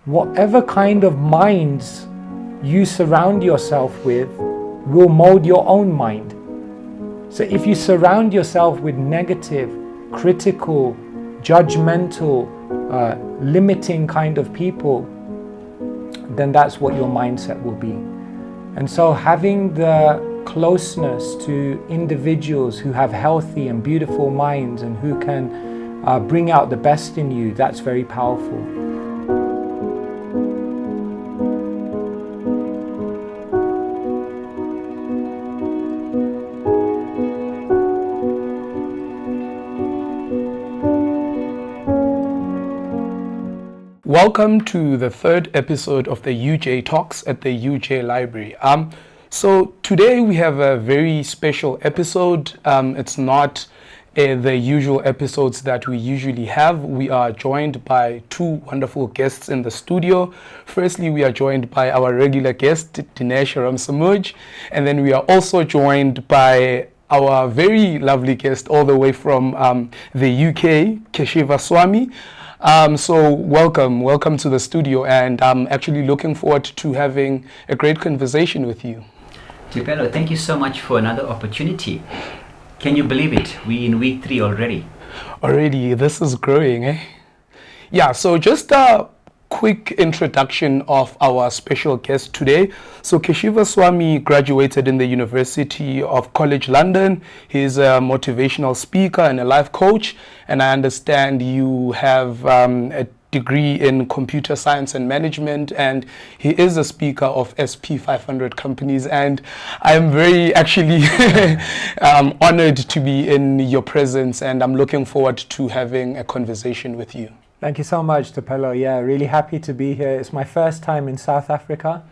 whatever kind of minds you surround yourself with will mold your own mind. So if you surround yourself with negative, critical, judgmental, limiting kind of people, then that's what your mindset will be. And so having the closeness to individuals who have healthy and beautiful minds and who can bring out the best in you, that's very powerful. Welcome to the third episode of the UJ Talks at the UJ Library. So today we have a very special episode. It's not the usual episodes that we usually have. We are joined by two wonderful guests in the studio. Firstly, we are joined by our regular guest, Dinesh Ramsamuj, and then we are also joined by our very lovely guest all the way from the UK, Keshava Swami. So welcome to the studio, and I'm actually looking forward to having a great conversation with you. Tipelo, thank you so much for another opportunity. Can you believe it? We're in week 3 already. Already, this is growing, eh? Yeah, so just a quick introduction of our special guest today. So Keshava Swami graduated in the University of College London. He's a motivational speaker and a life coach. And I understand you have a degree in computer science and management, and he is a speaker of SP 500 companies, and I'm very actually honored to be in your presence, and I'm looking forward to having a conversation with you. Thank you so much, Tipelo. Yeah, really happy to be here. It's my first time in South Africa.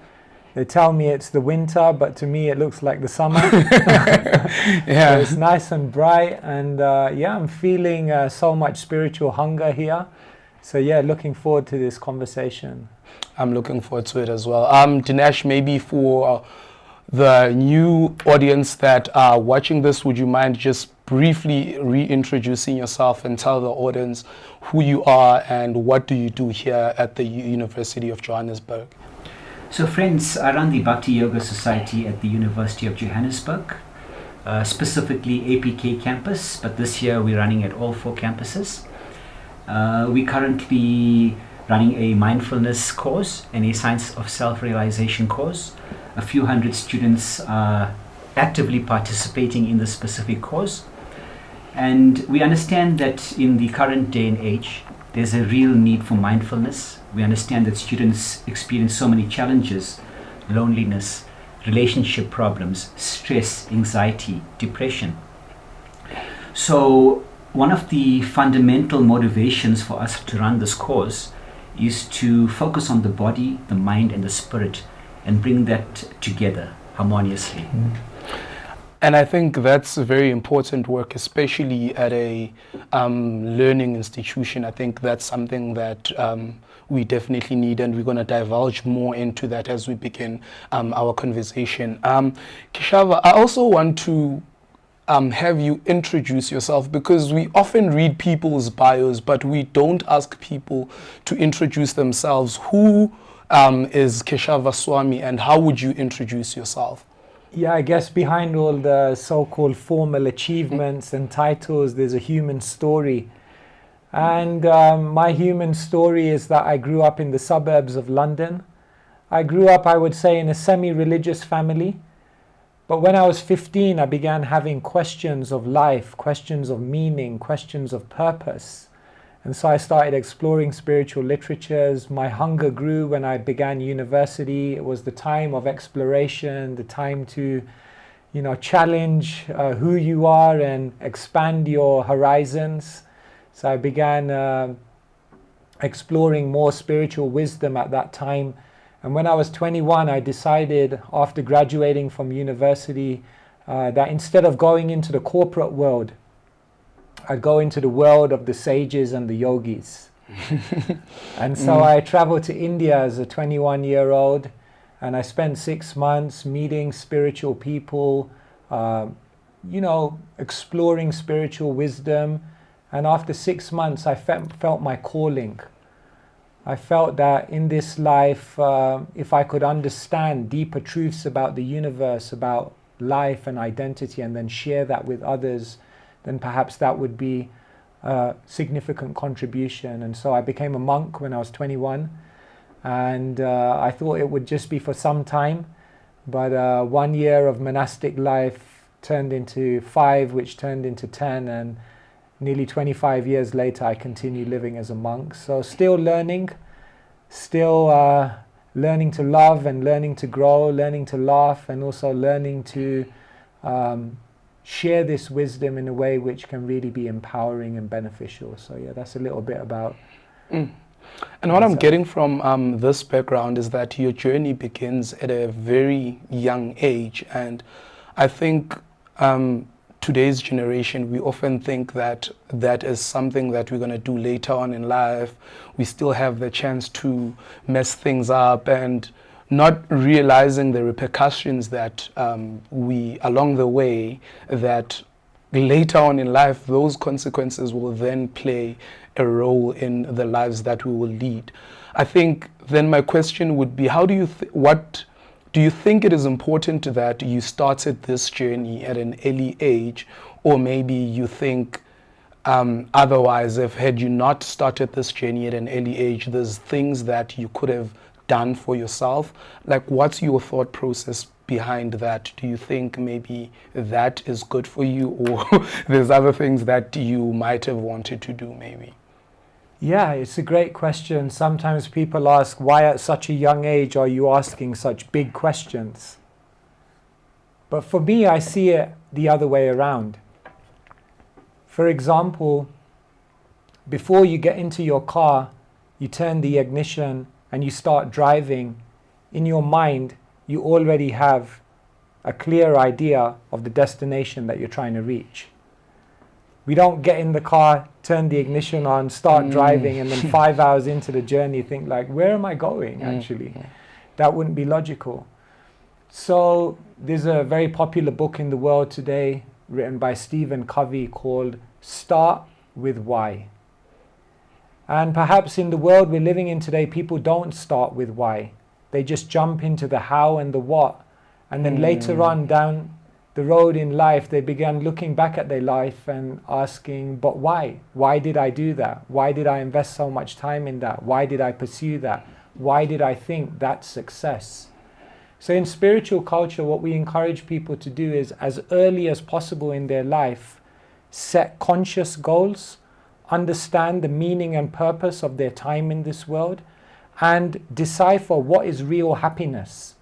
They tell me it's the winter, but to me it looks like the summer. Yeah. So it's nice and bright, and yeah, I'm feeling so much spiritual hunger here. So yeah, looking forward to this conversation. I'm looking forward to it as well. Dinesh, maybe for the new audience that are watching this, would you mind just briefly reintroducing yourself and tell the audience who you are and what do you do here at the University of Johannesburg? So friends, I run the Bhakti Yoga Society at the University of Johannesburg, specifically APK campus, but this year we're running at all 4 campuses. We're currently running a mindfulness course and a science of self-realization course. A few hundred students are actively participating in this specific course. And we understand that in the current day and age, there's a real need for mindfulness. We understand that students experience so many challenges: loneliness, relationship problems, stress, anxiety, depression. So one of the fundamental motivations for us to run this course is to focus on the body, the mind, and the spirit, and bring that together harmoniously. And I think that's very important work, especially at a learning institution. I think that's something that we definitely need, and we're going to divulge more into that as we begin our conversation. Keshava, I also want to have you introduce yourself, because we often read people's bios, but we don't ask people to introduce themselves. Who is Keshava Swami, and how would you introduce yourself? Yeah, I guess behind all the so-called formal achievements and titles, there's a human story. And my human story is that I grew up in the suburbs of London. I grew up, I would say, in a semi-religious family. But when I was 15, I began having questions of life, questions of meaning, questions of purpose. And so I started exploring spiritual literatures. My hunger grew when I began university. It was the time of exploration, the time to, challenge who you are and expand your horizons. So I began exploring more spiritual wisdom at that time. And when I was 21, I decided, after graduating from university, that instead of going into the corporate world, I'd go into the world of the sages and the yogis. And so I traveled to India as a 21-year-old, and I spent 6 months meeting spiritual people, exploring spiritual wisdom. And after 6 months, I felt my calling. I felt that in this life, if I could understand deeper truths about the universe, about life and identity, and then share that with others, then perhaps that would be a significant contribution. And so I became a monk when I was 21, and I thought it would just be for some time, but 1 year of monastic life turned into 5, which turned into 10, and nearly 25 years later I continue living as a monk. So still learning to love and learning to grow, learning to laugh, and also learning to share this wisdom in a way which can really be empowering and beneficial. So yeah, that's a little bit about And what I'm getting from this background is that your journey begins at a very young age, and I think today's generation, we often think that that is something that we're going to do later on in life. We still have the chance to mess things up, and not realizing the repercussions that we along the way, that later on in life those consequences will then play a role in the lives that we will lead. I think then my question would be, how do you what do you think it is important that you started this journey at an early age, or maybe you think otherwise, if had you not started this journey at an early age, there's things that you could have done for yourself? Like, what's your thought process behind that? Do you think maybe that is good for you, or there's other things that you might have wanted to do maybe? Yeah, it's a great question. Sometimes people ask, why at such a young age are you asking such big questions? But for me, I see it the other way around. For example, before you get into your car, you turn the ignition and you start driving. In your mind, you already have a clear idea of the destination that you're trying to reach. We don't get in the car, turn the ignition on, start driving, and then 5 hours into the journey think like, where am I going actually? That wouldn't be logical. So there's a very popular book in the world today written by Stephen Covey called Start with Why. And perhaps in the world we're living in today, people don't start with why. They just jump into the how and the what. And then later on down the road in life, they began looking back at their life and asking, but why? Why did I do that? Why did I invest so much time in that? Why did I pursue that? Why did I think that's success? So in spiritual culture, what we encourage people to do is, as early as possible in their life, set conscious goals, understand the meaning and purpose of their time in this world, and decipher what is real happiness.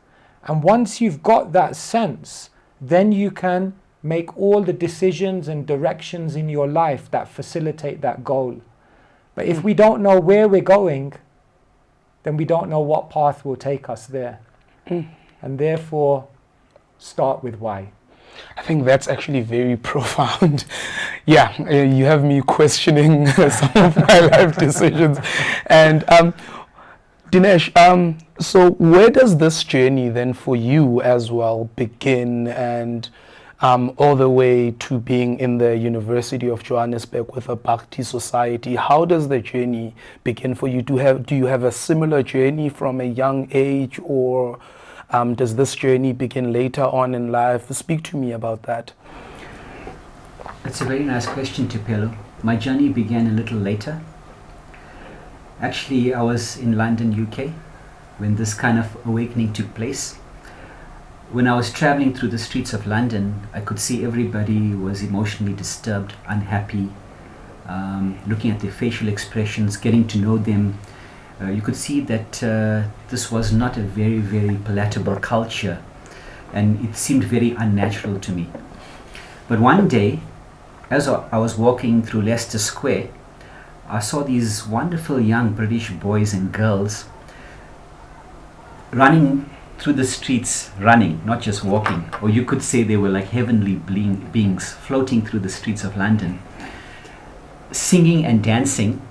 And once you've got that sense, then you can make all the decisions and directions in your life that facilitate that goal. But if we don't know where we're going, then we don't know what path will take us there. And therefore, start with why. I think that's actually very profound. Yeah, you have me questioning some of my life decisions. And Dinesh, so where does this journey then for you as well begin, and all the way to being in the University of Johannesburg with a Bhakti Society? How does the journey begin for you? Do you have a similar journey from a young age, or does this journey begin later on in life? Speak to me about that. That's a very nice question, Tupelo. My journey began a little later. Actually, I was in London, UK, when this kind of awakening took place. When I was traveling through the streets of London, I could see everybody was emotionally disturbed, unhappy, looking at their facial expressions, getting to know them. You could see that this was not a very, very palatable culture, and it seemed very unnatural to me. But one day, as I was walking through Leicester Square, I saw these wonderful young British boys and girls running through the streets, running, not just walking. Or you could say they were like heavenly beings floating through the streets of London, singing and dancing,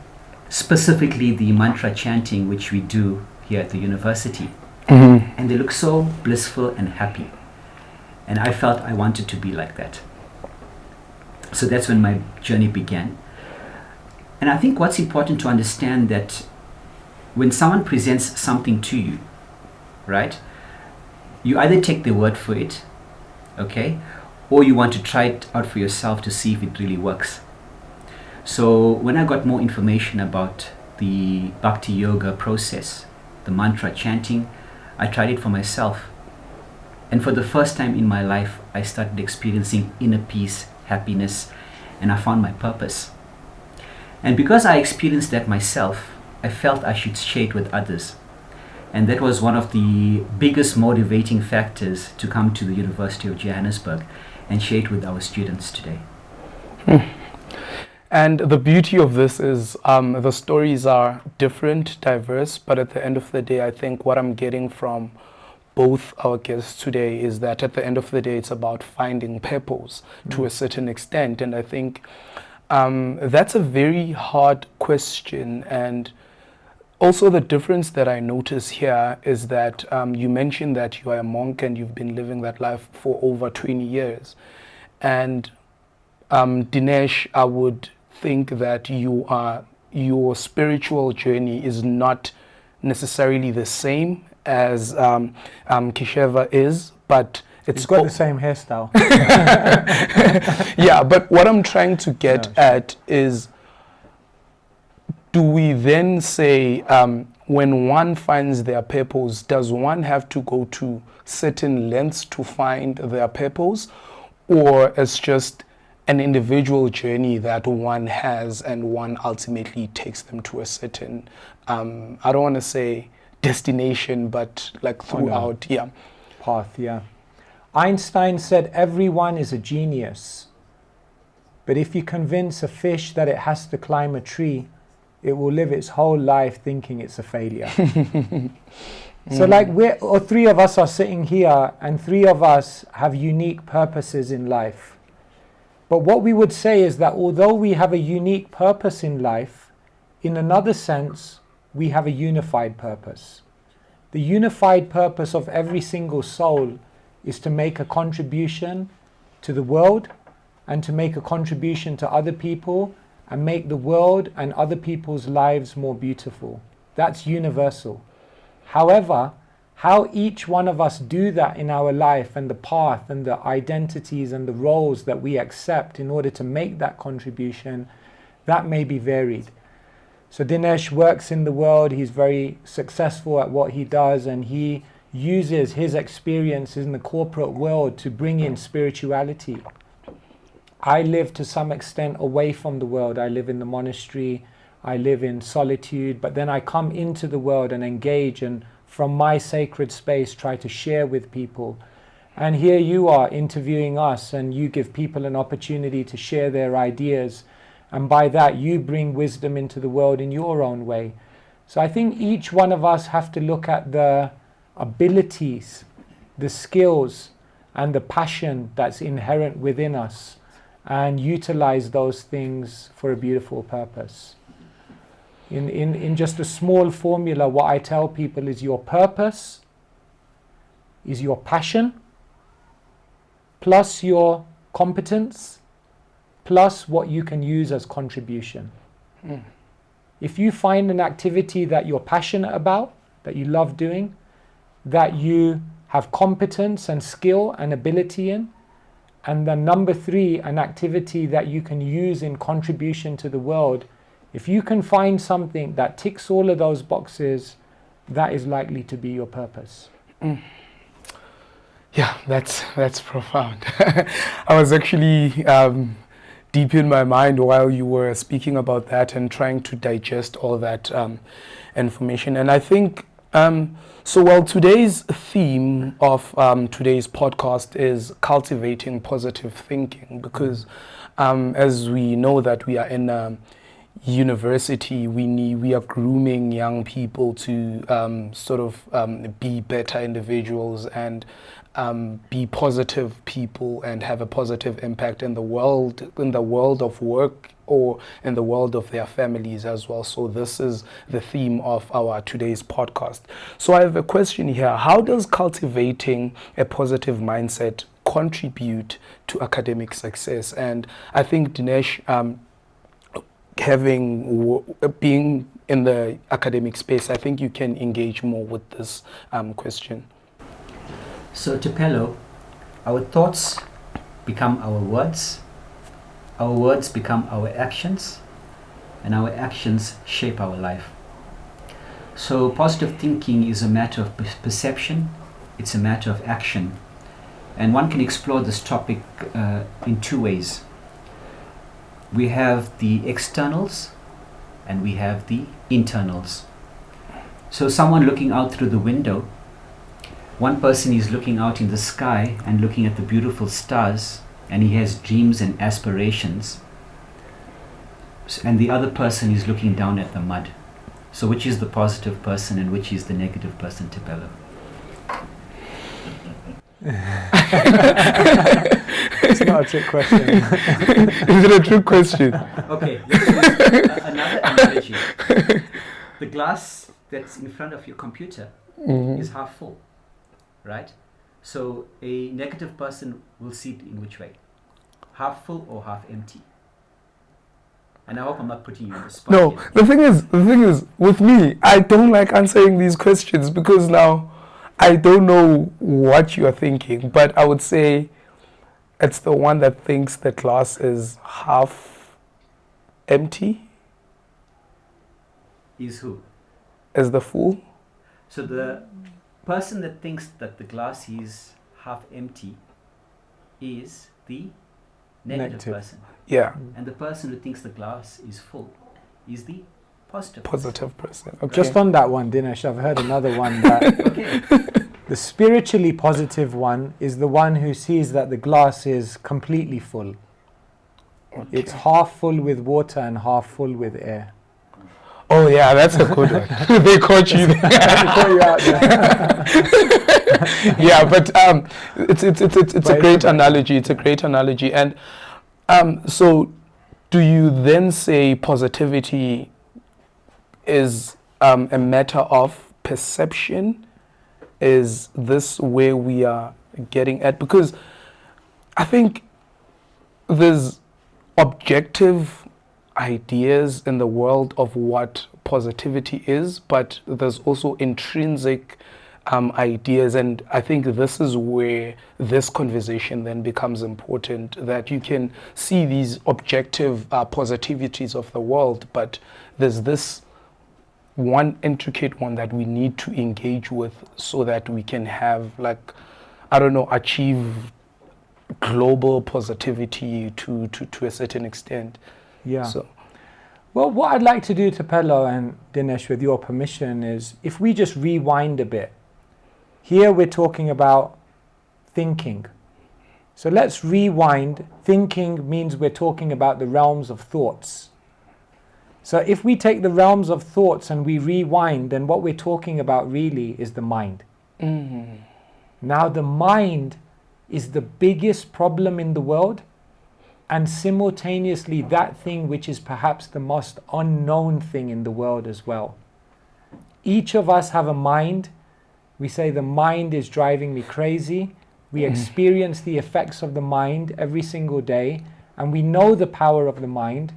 specifically the mantra chanting, which we do here at the university. And they look so blissful and happy. And I felt I wanted to be like that. So that's when my journey began. And I think what's important to understand that when someone presents something to you, right, you either take their word for it, okay, or you want to try it out for yourself to see if it really works. So when I got more information about the Bhakti Yoga process, the mantra chanting, I tried it for myself. And for the first time in my life, I started experiencing inner peace, happiness, and I found my purpose. And because I experienced that myself, I felt I should share it with others. And that was one of the biggest motivating factors to come to the University of Johannesburg and share it with our students today. And the beauty of this is the stories are different, diverse, but at the end of the day, I think what I'm getting from both our guests today is that at the end of the day, it's about finding purpose to a certain extent. And I think that's a very hard question. And also the difference that I notice here is that you mentioned that you are a monk and you've been living that life for over 20 years. And Dinesh, I would think that your spiritual journey is not necessarily the same as Keshava is, but It's got the same hairstyle. Yeah, but what I'm trying to get at is, do we then say when one finds their purpose, does one have to go to certain lengths to find their purpose, or it's just an individual journey that one has and one ultimately takes them to a certain, I don't want to say destination, but like throughout, path, yeah. Einstein said everyone is a genius, but if you convince a fish that it has to climb a tree, it will live its whole life thinking it's a failure. So like three of us are sitting here and three of us have unique purposes in life. But what we would say is that although we have a unique purpose in life, in another sense, we have a unified purpose. The unified purpose of every single soul is to make a contribution to the world and to make a contribution to other people and make the world and other people's lives more beautiful. That's universal. However, how each one of us do that in our life and the path and the identities and the roles that we accept in order to make that contribution, that may be varied. So Dinesh works in the world, he's very successful at what he does, and he uses his experiences in the corporate world to bring in spirituality. I live to some extent away from the world. I live in the monastery, I live in solitude, but then I come into the world and engage and from my sacred space try to share with people. And here you are interviewing us and you give people an opportunity to share their ideas, and by that you bring wisdom into the world in your own way. So I think each one of us have to look at the abilities, the skills and the passion that's inherent within us and utilize those things for a beautiful purpose. In just a small formula, what I tell people is your purpose is your passion plus your competence plus what you can use as contribution. If you find an activity that you're passionate about, that you love doing, that you have competence and skill and ability in, and then number three, an activity that you can use in contribution to the world, if you can find something that ticks all of those boxes, that is likely to be your purpose. Yeah, that's profound. I was actually deep in my mind while you were speaking about that and trying to digest all that information. And I think, today's theme of today's podcast is cultivating positive thinking, because as we know that we are in a university, we are grooming young people to be better individuals and be positive people and have a positive impact in the world of work or in the world of their families as well. So this is the theme of our today's podcast. So I have a question here. How does cultivating a positive mindset contribute to academic success? And I think Dinesh, being in the academic space. I think you can engage more with this question. So, Tupelo, our thoughts become our words become our actions, and our actions shape our life. So positive thinking is a matter of perception, it's a matter of action. And one can explore this topic in two ways. We have the externals and we have the internals. So someone looking out through the window, one person is looking out in the sky and looking at the beautiful stars, and he has dreams and aspirations. And the other person is looking down at the mud. So which is the positive person and which is the negative person, Tupelo? It's not a trick question. Is it a trick question? Okay, let's use another analogy. The glass that's in front of your computer is half full, right? So a negative person will see it in which way? Half full or half empty? And I hope I'm not putting you on the spot. No, here. the thing is, with me, I don't like answering these questions because now I don't know what you are thinking. But I would say it's the one that thinks the glass is half empty. Is who? Is the fool? So the person that thinks that the glass is half empty is the negative person. Yeah, And the person who thinks the glass is full is the positive positive person. Okay. Just on that one, Dinesh, I've heard another one that Okay. the spiritually positive one is the one who sees that the glass is completely full. Okay. It's half full with water and half full with air. Oh yeah, that's a good one. They caught you there. Put you out there. Yeah, but it's a great analogy. It's a great analogy. And so, do you then say positivity is a matter of perception? Is this where we are getting at? Because I think there's objective ideas in the world of what positivity is, but there's also intrinsic ideas, and I think this is where this conversation then becomes important, that you can see these objective positivities of the world, but there's this one intricate one that we need to engage with so that we can have, like, I don't know, achieve global positivity to a certain extent. Yeah. So, Well, what I'd like to do, Tupelo and Dinesh, with your permission, is if we just rewind a bit. Here we're talking about thinking. So let's rewind. Thinking means we're talking about the realms of thoughts. So if we take the realms of thoughts and we rewind, then what we're talking about really is the mind. Now the mind is the biggest problem in the world, and simultaneously that thing which is perhaps the most unknown thing in the world as well. Each of us have a mind. We say the mind is driving me crazy. We experience the effects of the mind every single day, and we know the power of the mind,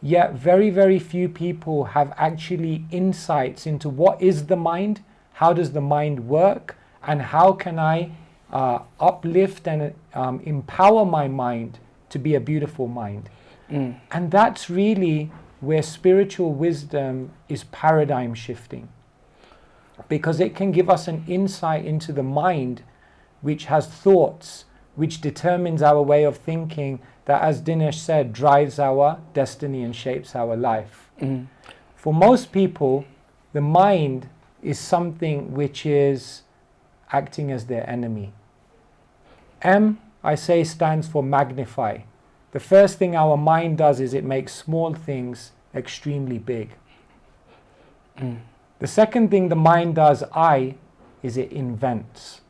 yet very, very few people have actually insights into what is the mind, how does the mind work, and how can I uplift and empower my mind to be a beautiful mind. And that's really where spiritual wisdom is paradigm shifting, because it can give us an insight into the mind, which has thoughts, which determines our way of thinking, that, as Dinesh said, drives our destiny and shapes our life. For most people, the mind is something which is acting as their enemy. M, I say, stands for magnify. The first thing our mind does is it makes small things extremely big. The second thing the mind does, I, is it invents.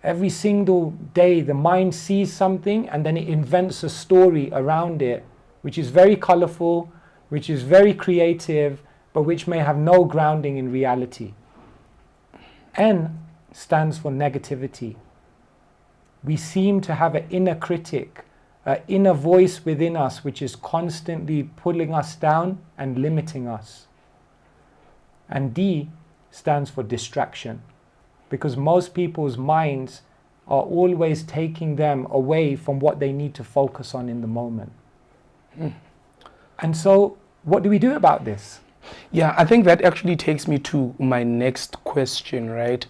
Every single day the mind sees something and then it invents a story around it, which is very colorful, which is very creative, but which may have no grounding in reality. N stands for negativity. We seem to have an inner critic, an inner voice within us which is constantly pulling us down and limiting us. And D stands for distraction, because most people's minds are always taking them away from what they need to focus on in the moment. And so what do we do about this? Yeah, I think that actually takes me to my next question, right?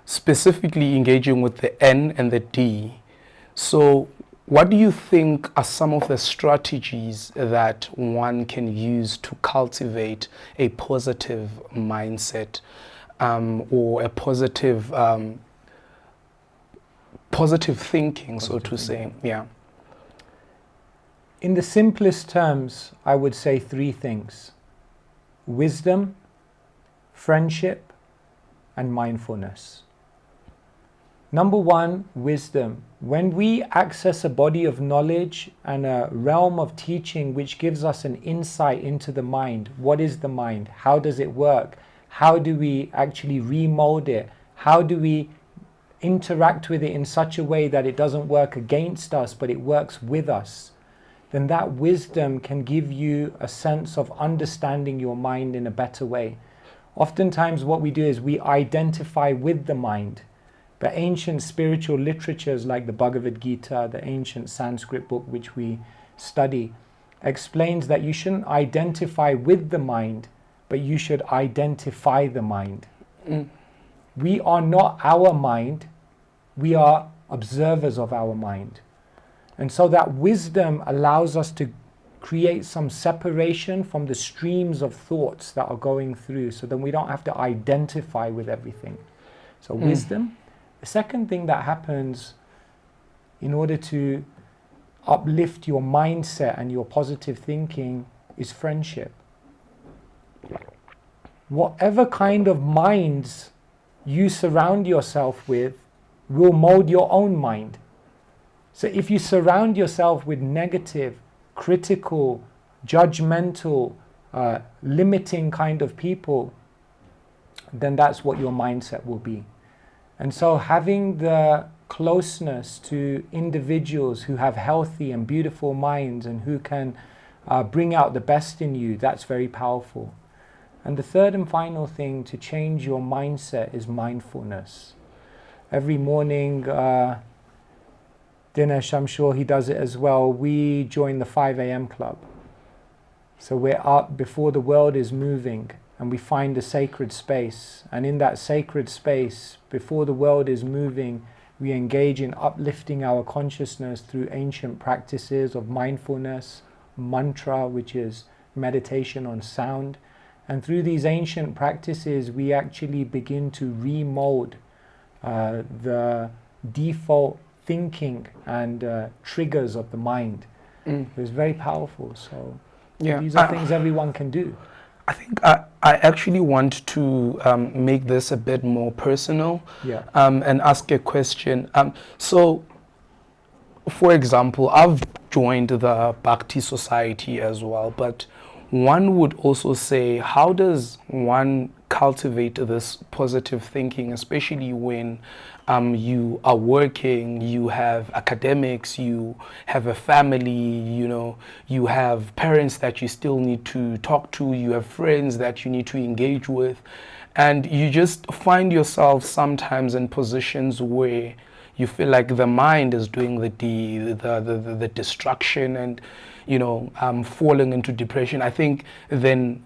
Specifically engaging with the N and the D. So what do you think are some of the strategies that one can use to cultivate a positive mindset, or a positive thinking, so to say? Yeah. In the simplest terms, I would say three things: wisdom, friendship, and mindfulness. Number one, wisdom. When we access a body of knowledge and a realm of teaching which gives us an insight into the mind, what is the mind? How does it work? How do we actually remold it? How do we interact with it in such a way that it doesn't work against us, but it works with us? Then that wisdom can give you a sense of understanding your mind in a better way. Oftentimes what we do is we identify with the mind. The ancient spiritual literatures like the Bhagavad Gita, the ancient Sanskrit book which we study, explains that you shouldn't identify with the mind, but you should identify the mind. We are not our mind, we are observers of our mind. And so that wisdom allows us to create some separation from the streams of thoughts that are going through, so then we don't have to identify with everything. So wisdom. The second thing that happens in order to uplift your mindset and your positive thinking is friendship. Whatever kind of minds you surround yourself with will mold your own mind. So if you surround yourself with negative, critical, judgmental, limiting kind of people, then that's what your mindset will be. And so having the closeness to individuals who have healthy and beautiful minds and who can bring out the best in you, that's very powerful. And the third and final thing to change your mindset is mindfulness. Every morning, Dinesh, I'm sure he does it as well, we join the 5 a.m. club. So we're up before the world is moving, and we find a sacred space. And in that sacred space, before the world is moving, we engage in uplifting our consciousness through ancient practices of mindfulness, mantra, which is meditation on sound. And through these ancient practices, we actually begin to remold the default thinking and triggers of the mind. It's very powerful. So these are things everyone can do. I think I actually want to make this a bit more personal, and ask a question. So, for example, I've joined the Bhakti Society as well, but one would also say, how does one cultivate this positive thinking, especially when you are working, you have academics, you have a family, you have parents that you still need to talk to, you have friends that you need to engage with, and you just find yourself sometimes in positions where you feel like the mind is doing the destruction, and falling into depression. I think then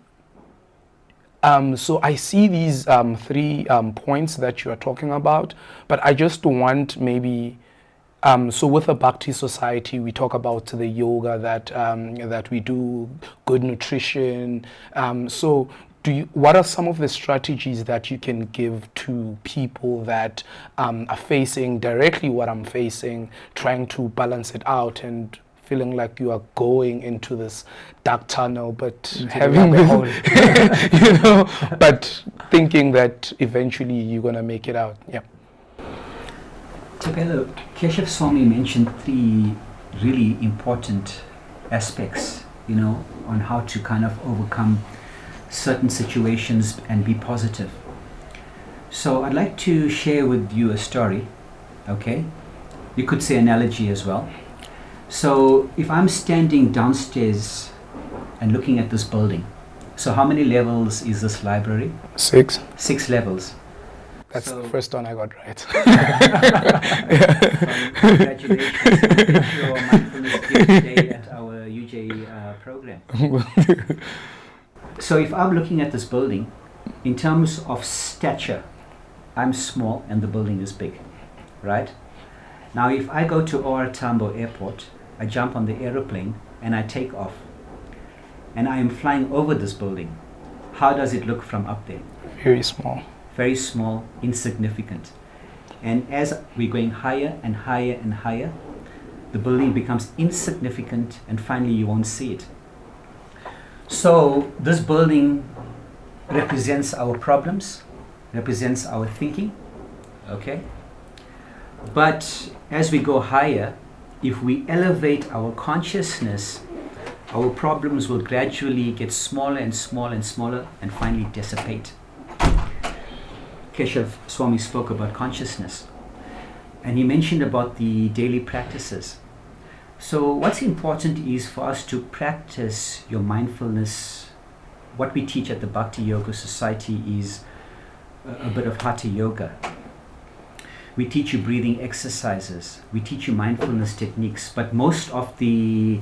so I see these 3 points that you are talking about, but I just want maybe, so with the Bhakti Society, we talk about the yoga that we do, good nutrition. So what are some of the strategies that you can give to people that are facing directly what I'm facing, trying to balance it out and feeling like you are going into this dark tunnel, but but thinking that eventually you're going to make it out. Yeah. Tapelo, Keshava Swami mentioned 3 really important aspects, on how to kind of overcome certain situations and be positive. So I'd like to share with you a story, okay? You could say analogy as well. So if I'm standing downstairs and looking at this building, So how many levels is this library? 6. 6 levels. That's So- the first one I got right. Congratulations on your mindfulness gift today at our UJ program. So if I'm looking at this building, in terms of stature, I'm small and the building is big, right? Now if I go to OR Tambo Airport, I jump on the aeroplane and I take off. And I am flying over this building. How does it look from up there? Very small. Very small, insignificant. And as we're going higher and higher and higher, the building becomes insignificant and finally you won't see it. So this building represents our problems, represents our thinking, okay? But as we go higher, if we elevate our consciousness, our problems will gradually get smaller and smaller and smaller and finally dissipate. Keshava Swami spoke about consciousness and he mentioned about the daily practices. So what's important is for us to practice your mindfulness. What we teach at the Bhakti Yoga Society is a bit of Hatha Yoga. We teach you breathing exercises. We teach you mindfulness techniques, but most of the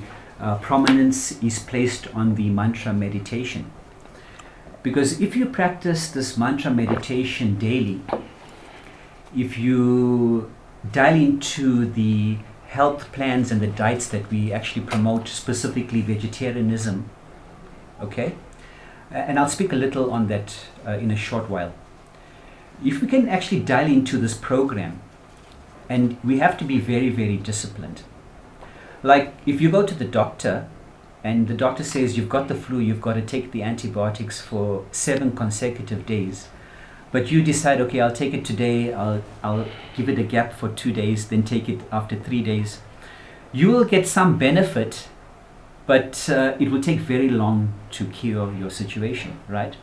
prominence is placed on the mantra meditation. Because if you practice this mantra meditation daily, if you dial into the health plans and the diets that we actually promote, specifically vegetarianism, okay? And I'll speak a little on that in a short while. If we can actually dial into this program, and we have to be very, very disciplined. Like if you go to the doctor and the doctor says you've got the flu, you've got to take the antibiotics for 7 consecutive days, but you decide, okay, I'll take it today, I'll give it a gap for 2 days, then take it after 3 days. You will get some benefit, but it will take very long to cure your situation, right?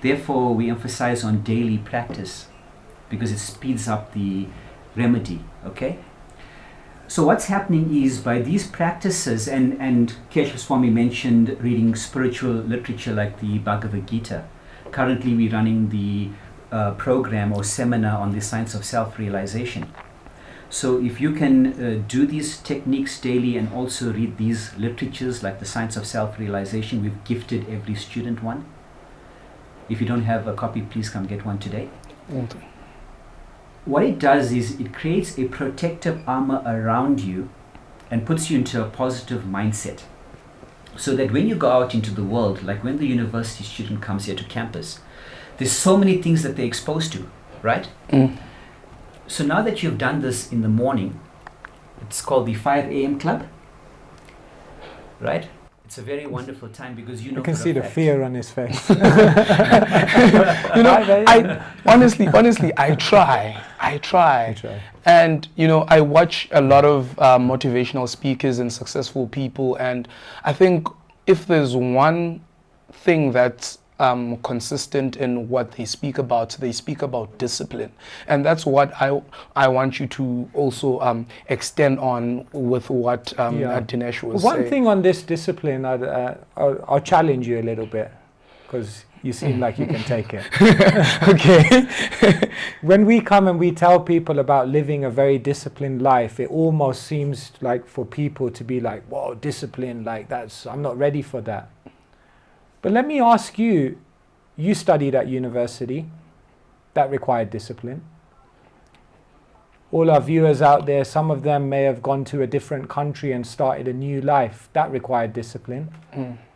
Therefore, we emphasize on daily practice because it speeds up the remedy, okay? So what's happening is by these practices, and Keshava Swami mentioned reading spiritual literature like the Bhagavad Gita. Currently, we're running the program or seminar on the science of self-realization. So if you can do these techniques daily and also read these literatures like the science of self-realization, we've gifted every student one. If you don't have a copy, please come get one today. Okay. What it does is it creates a protective armor around you and puts you into a positive mindset. So that when you go out into the world, like when the university student comes here to campus, there's so many things that they're exposed to, right? So now that you've done this in the morning, it's called the 5 a.m. club, right? It's a very wonderful time because you know. You can for a see the fact- fear on his face. You know, I honestly, I try. And, you know, I watch a lot of motivational speakers and successful people. And I think if there's one thing that's consistent in what they speak about discipline. And that's what I want you to also extend on with what Dinesh was saying. One thing on this discipline, I'll challenge you a little bit because you seem like you can take it. Okay. When we come and we tell people about living a very disciplined life, it almost seems like for people to be like, whoa, discipline, like I'm not ready for that. But let me ask you, you studied at university, that required discipline. All our viewers out there, some of them may have gone to a different country and started a new life, that required discipline.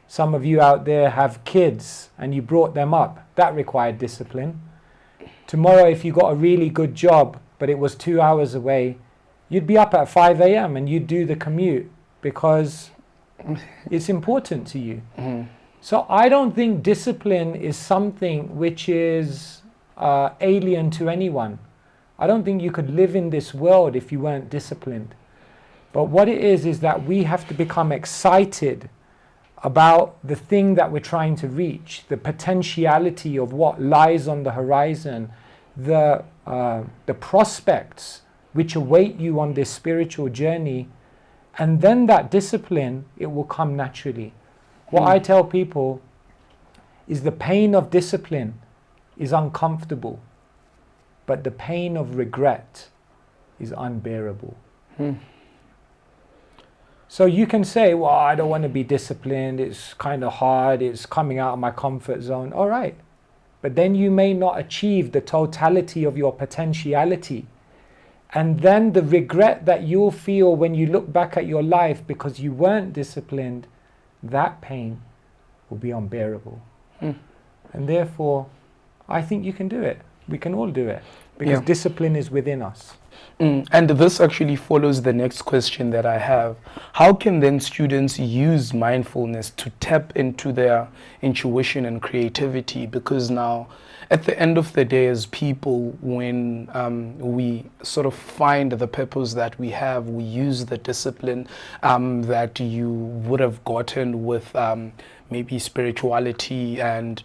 Some of you out there have kids and you brought them up, that required discipline. Tomorrow, if you got a really good job, but it was 2 hours away, you'd be up at 5 a.m. and you'd do the commute because it's important to you. So I don't think discipline is something which is alien to anyone. I don't think you could live in this world if you weren't disciplined. But what it is that we have to become excited about the thing that we're trying to reach, the potentiality of what lies on the horizon, the prospects which await you on this spiritual journey, and then that discipline, it will come naturally. What I tell people is the pain of discipline is uncomfortable, but the pain of regret is unbearable. So you can say, well, I don't want to be disciplined, it's kind of hard, it's coming out of my comfort zone. All right. But then you may not achieve the totality of your potentiality. And then the regret that you'll feel when you look back at your life because you weren't disciplined, that pain will be unbearable. And therefore, I think you can do it. We can all do it. Because discipline is within us. And this actually follows the next question that I have. How can then students use mindfulness to tap into their intuition and creativity? Because now, at the end of the day, as people, when we sort of find the purpose that we have, we use the discipline that you would have gotten with maybe spirituality and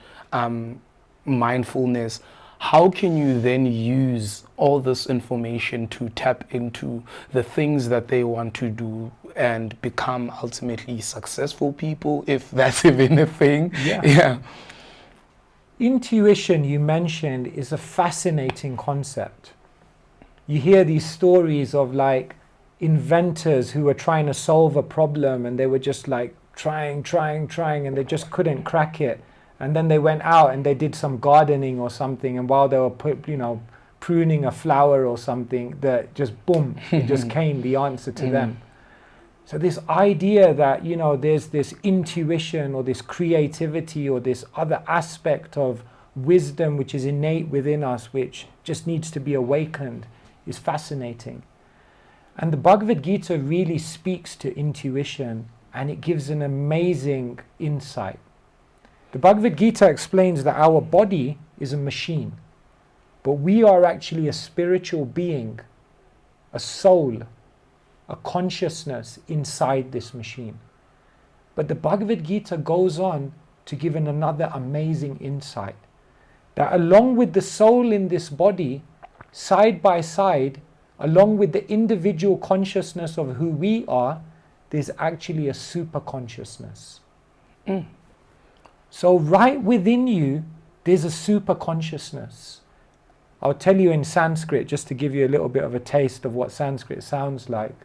mindfulness. How can you then use all this information to tap into the things that they want to do and become ultimately successful people, if that's even a thing? Yeah. Intuition, you mentioned, is a fascinating concept. You hear these stories of like inventors who were trying to solve a problem and they were just like trying, and they just couldn't crack it. And then they went out and they did some gardening or something, and while they were pruning a flower or something, that just boom, it just came, the answer to them. So this idea that, there's this intuition or this creativity or this other aspect of wisdom which is innate within us, which just needs to be awakened, is fascinating. And the Bhagavad Gita really speaks to intuition, and it gives an amazing insight. The Bhagavad Gita explains that our body is a machine, but we are actually a spiritual being, a soul, a consciousness inside this machine. But the Bhagavad Gita goes on to give another amazing insight, that along with the soul in this body, side by side, along with the individual consciousness of who we are, there's actually a super consciousness. So right within you, there's a super consciousness. I'll tell you in Sanskrit, just to give you a little bit of a taste of what Sanskrit sounds like.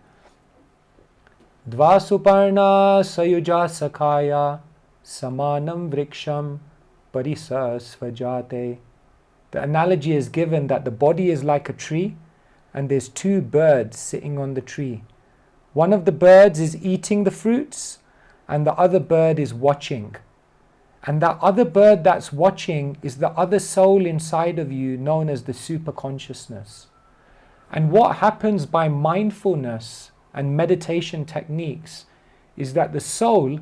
Dvasuparna sayuja sakaya samanam vriksham parisa svajate. The analogy is given that the body is like a tree and there's two birds sitting on the tree. One of the birds is eating the fruits and the other bird is watching. And that other bird that's watching is the other soul inside of you, known as the super consciousness. And what happens by mindfulness and meditation techniques is that the soul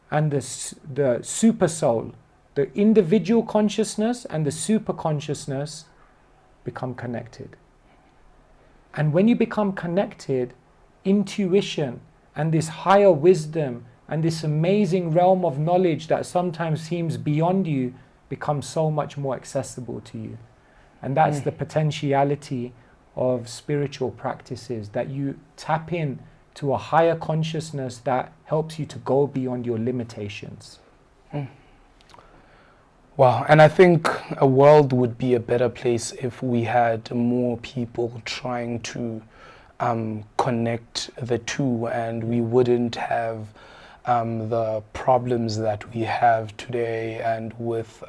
and the super soul, the individual consciousness and the super consciousness, become connected. And when you become connected, intuition and this higher wisdom and this amazing realm of knowledge that sometimes seems beyond you becomes so much more accessible to you. And that's the potentiality of spiritual practices, that you tap in to a higher consciousness that helps you to go beyond your limitations. Wow, and I think a world would be a better place if we had more people trying to connect the two, and we wouldn't have the problems that we have today, and with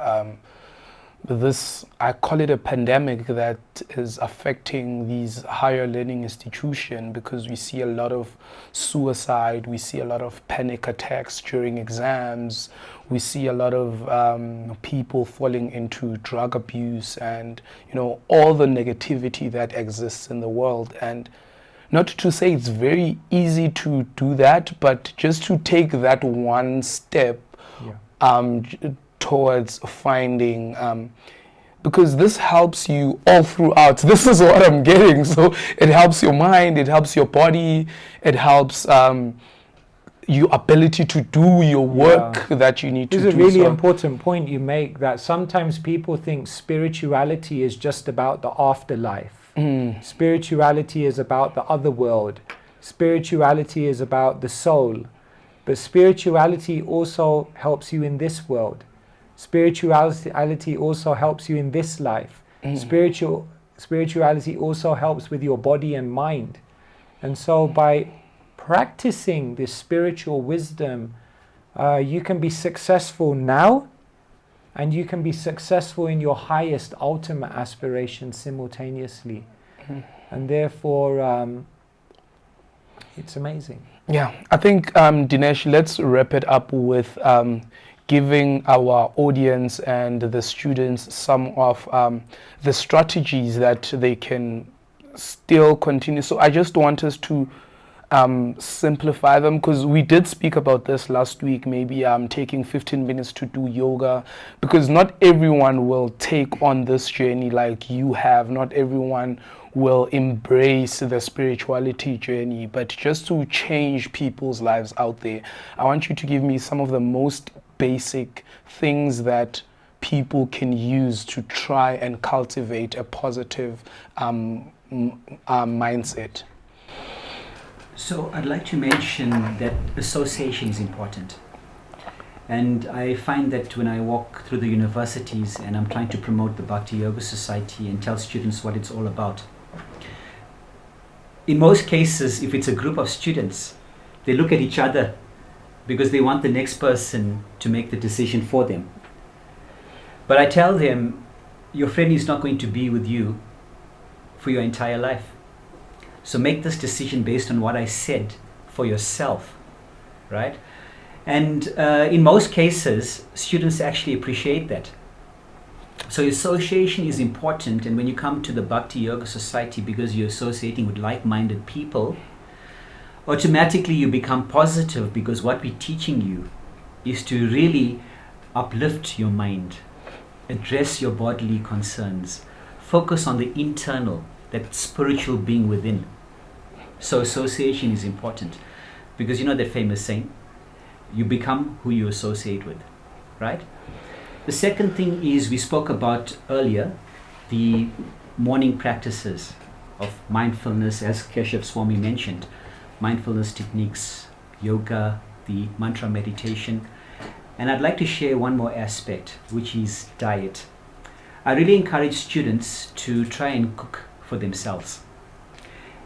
this, I call it a pandemic that is affecting these higher learning institutions, because we see a lot of suicide, we see a lot of panic attacks during exams, we see a lot of people falling into drug abuse and all the negativity that exists in the world. And not to say it's very easy to do that, but just to take that one step towards finding, because this helps you all throughout. This is what I'm getting. So it helps your mind, it helps your body, it helps your ability to do your work that you need to do. This is a really important point you make, that sometimes people think spirituality is just about the afterlife. Spirituality is about the other world. Spirituality is about the soul. But spirituality also helps you in this world. Spirituality also helps you in this life. Spirituality also helps with your body and mind. And so by practicing this spiritual wisdom, you can be successful now, and you can be successful in your highest ultimate aspirations simultaneously. And therefore, it's amazing. Yeah, I think, Dinesh, let's wrap it up with giving our audience and the students some of the strategies that they can still continue. So I just want us to simplify them, because we did speak about this last week, maybe taking 15 minutes to do yoga, because not everyone will take on this journey like you have. Not everyone will embrace the spirituality journey, but just to change people's lives out there, I want you to give me some of the most basic things that people can use to try and cultivate a positive mindset. So I'd like to mention that association is important. And I find that when I walk through the universities and I'm trying to promote the Bhakti Yoga Society and tell students what it's all about, in most cases, if it's a group of students, they look at each other because they want the next person to make the decision for them. But I tell them, your friend is not going to be with you for your entire life. So make this decision based on what I said for yourself, right? And in most cases, students actually appreciate that. So association is important, and when you come to the Bhakti Yoga Society, because you're associating with like-minded people, automatically you become positive, because what we're teaching you is to really uplift your mind, address your bodily concerns, focus on the internal, that spiritual being within. So association is important, because you know that famous saying, you become who you associate with, right? The second thing is, we spoke about earlier, the morning practices of mindfulness, as Keshava Swami mentioned, mindfulness techniques, yoga, the mantra meditation. And I'd like to share one more aspect, which is diet. I really encourage students to try and cook for themselves.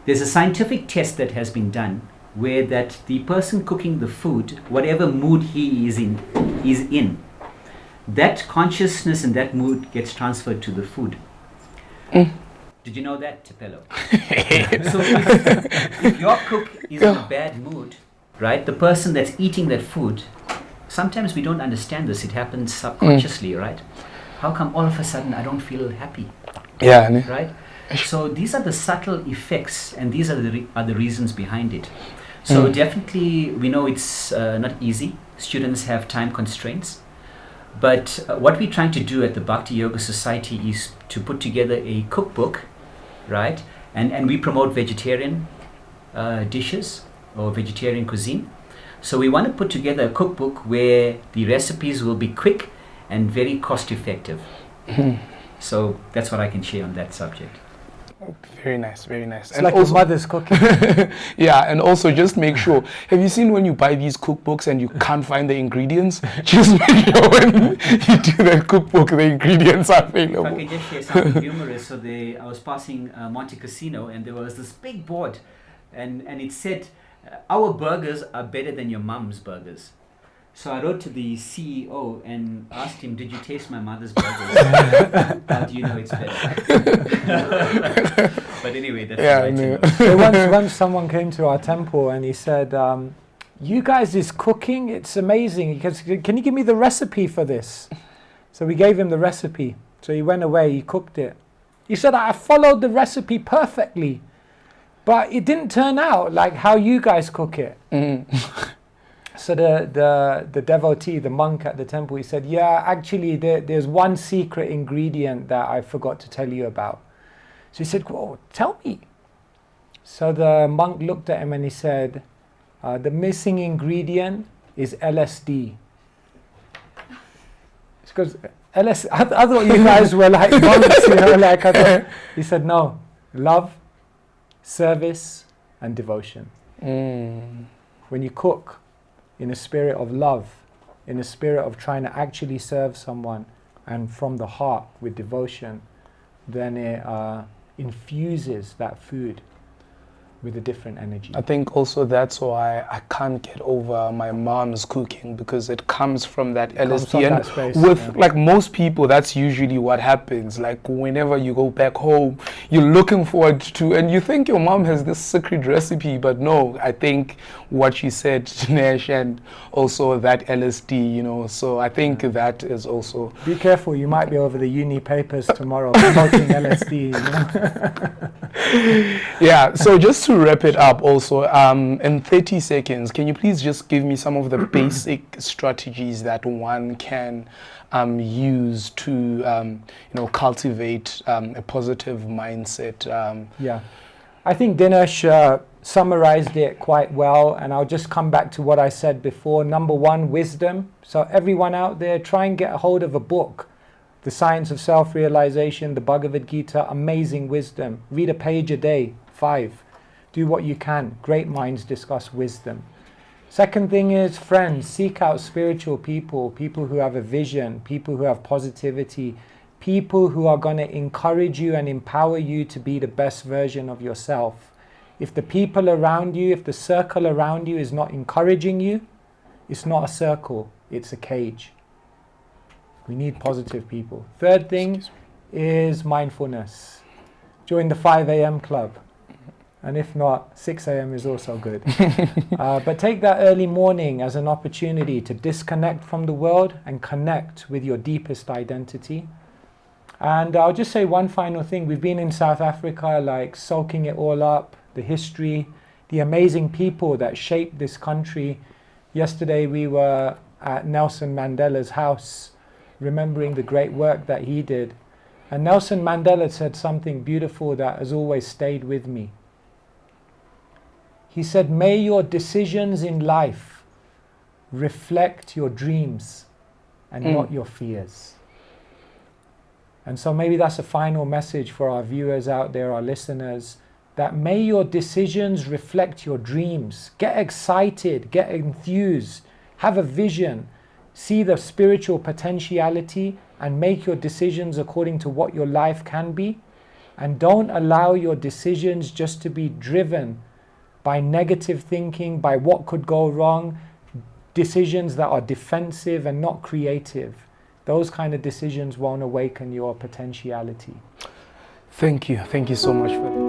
There's a scientific test that has been done where that the person cooking the food, whatever mood he is in, that consciousness and that mood gets transferred to the food. Did you know that, Tepelo? So if your cook is in a bad mood, right, the person that's eating that food, sometimes we don't understand this, it happens subconsciously, right? How come all of a sudden I don't feel happy? Yeah. Right? So these are the subtle effects, and these are the reasons behind it. So definitely we know it's not easy. Students have time constraints. But what we're trying to do at the Bhakti Yoga Society is to put together a cookbook, right? And we promote vegetarian dishes or vegetarian cuisine. So we want to put together a cookbook where the recipes will be quick and very cost effective. So that's what I can share on that subject. Very nice, very nice. It's and like also, your mother's cooking. Yeah, and also just make sure, have you seen when you buy these cookbooks and you can't find the ingredients? Just make sure when you do the cookbook, the ingredients are available. If I can just share something humorous. So I was passing Monte Cassino, and there was this big board, and it said, our burgers are better than your mum's burgers. So I wrote to the CEO and asked him, did you taste my mother's burgers? How do you know it's better? But anyway, that's right. So once someone came to our temple and he said, you guys is cooking, it's amazing. He goes, can you give me the recipe for this? So we gave him the recipe. So he went away, he cooked it. He said, I followed the recipe perfectly, but it didn't turn out like how you guys cook it. So the devotee, the monk at the temple, he said, yeah, actually there's one secret ingredient that I forgot to tell you about. So he said, well, tell me. So the monk looked at him and he said, the missing ingredient is LSD. Because I thought you guys were like monks, you know, like I thought. He said, no, love, service, and devotion. When you cook in a spirit of love, in a spirit of trying to actually serve someone and from the heart with devotion, then it infuses that food with a different energy. I think also that's why I can't get over my mom's cooking, because it comes from that LSD. And that space, with like most people, that's usually what happens. Like whenever you go back home, you're looking forward to, and you think your mom has this secret recipe, but no, I think what you said, Nash, and also that LSD, you know, so I think that is also... Be careful, you might be over the uni papers tomorrow promoting LSD. You know? Yeah, so just to wrap it up also, in 30 seconds, can you please just give me some of the basic strategies that one can use to, cultivate a positive mindset? Yeah, I think Dinesh summarized it quite well, and I'll just come back to what I said before. Number one, wisdom. So everyone out there, try and get a hold of a book. The Science of Self-Realization, the Bhagavad Gita, amazing wisdom. Read a page a day, 5. Do what you can. Great minds discuss wisdom. Second thing is, friends, seek out spiritual people, people who have a vision, people who have positivity, people who are going to encourage you and empower you to be the best version of yourself. If the people around you, if the circle around you is not encouraging you, it's not a circle, it's a cage. We need positive people. Third thing is mindfulness. Join the 5 a.m. club. And if not, 6 a.m. is also good. But take that early morning as an opportunity to disconnect from the world and connect with your deepest identity. And I'll just say one final thing. We've been in South Africa, like soaking it all up, the history, the amazing people that shaped this country. Yesterday we were at Nelson Mandela's house, remembering the great work that he did. And Nelson Mandela said something beautiful that has always stayed with me. He said, may your decisions in life reflect your dreams and not your fears. And so maybe that's a final message for our viewers out there, our listeners, that may your decisions reflect your dreams. Get excited, get enthused, have a vision, see the spiritual potentiality and make your decisions according to what your life can be. And don't allow your decisions just to be driven by negative thinking, by what could go wrong, decisions that are defensive and not creative. Those kind of decisions won't awaken your potentiality. Thank you so much for that.